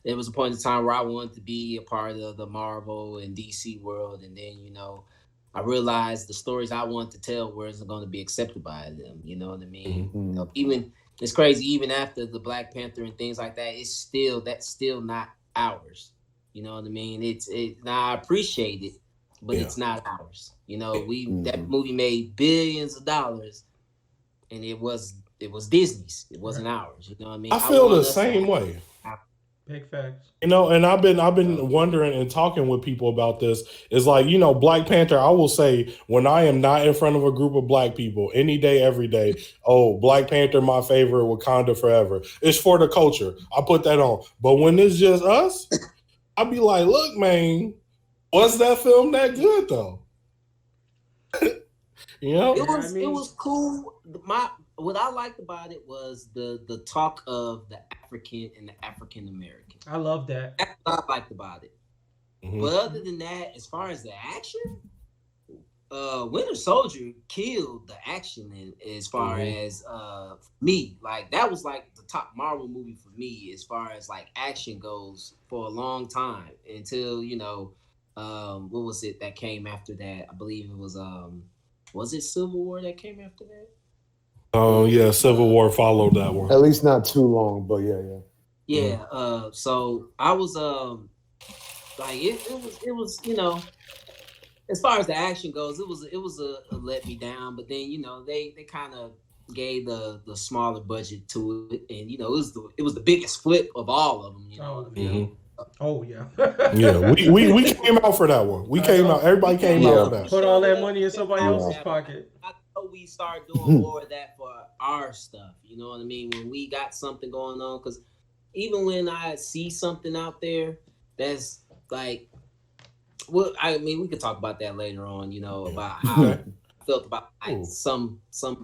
there was a point in time where I wanted to be a part of the Marvel and DC world, and then I realized the stories I wanted to tell wasn't going to be accepted by them. You know what I mean? Mm-hmm. Even it's crazy. Even after the Black Panther and things like that, that's still not ours. You know what I mean? Now I appreciate it, but Yeah. it's not ours. That Mm-hmm. movie made billions of dollars, and it was Disney's. It wasn't ours. You know what I mean? I I feel the want us to same have. way. Big facts. And I've So, been wondering and talking with people about this. It's like, Black Panther, I will say when I am not in front of a group of black people, any day, every day, oh, Black Panther, my favorite, Wakanda forever. It's for the culture. I put that on. But when it's just us, I be like, look, man, was that film that good though? It yeah, I was it mean, was cool. What I liked about it was the talk of the African and the African American. I love that. That's what I liked about it. Mhm. But other than that, as far as the action, Winter Soldier killed the action as far as me. Like that was like the top Marvel movie for me as far as like action goes for a long time until what was it that came after that? I believe it was it Civil War that came after that? Oh, yeah, Civil War followed that one. At least not too long, but yeah. Yeah. So I was like it was as far as the action goes, it was a let me down. But then they kind of gave the smaller budget to it, and it was the biggest flip of all of them. You know what Oh I yeah. mean? Oh yeah. Yeah, we came out for that one. We I came know. out. Everybody came out Yeah. for We that. Put all showed that up. money We in spent somebody money else's on that, but pocket. I know we start doing more of that for our stuff. You know what I mean? When we got something going on, because even when I see something out there that's like, well, I mean, we could talk about that later on. About how Okay. I felt about like Cool. some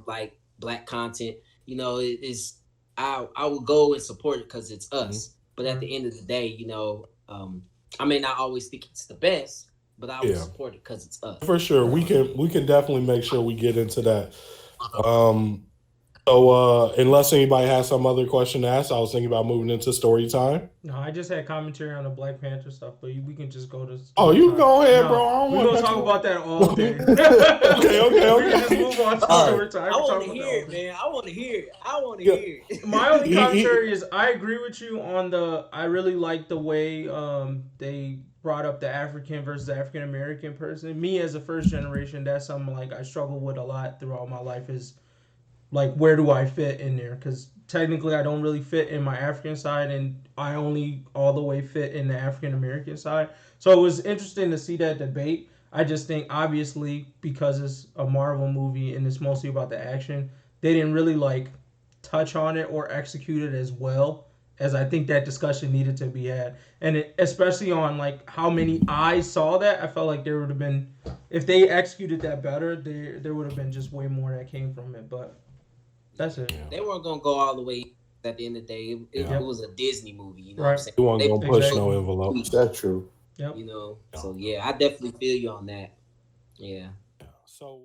like black content. I would go and support it because it's us. But at Right. the end of the day, I may not always think it's the best, but I will Yeah, support it because it's us. for sure. Right. We can definitely make sure we get into that. Um, so unless anybody has some other question to ask, I was thinking about moving into story time. No, I just had commentary on the Black Panther stuff, but we can just go to Oh, story you time. go ahead, bro. No, I don't we're want gonna to cut talk you about off. that all day. We can just Okay. move on to All right. story time. I We can want talk to about that hear all it, day. man. I want to hear it. I want to Yeah. hear it. My only He- commentary is I agree with you on I really like the way they brought up the African versus African American person. Me as a first generation, that's something like I struggle with a lot throughout my life is like where do I fit in there? Because technically I don't really fit in my African side, and I only all the way fit in the African American side. So it was interesting to see that debate. I just think obviously because it's a Marvel movie and it's mostly about the action, they didn't really like touch on it or execute it as well as I think that discussion needed to be had. And especially on like how many eyes saw that, I felt like there would have been if they executed that better, there would have been just way more that came from it. But that's it. Yeah. They weren't gonna go all the way. At the end of the day, it Yep. was a Disney movie. You know what I'm Right. saying? You weren't They gonna push chose no Exactly. to envelope. tweak, That's true. Yep. So yeah, I definitely feel you on that. Yeah. So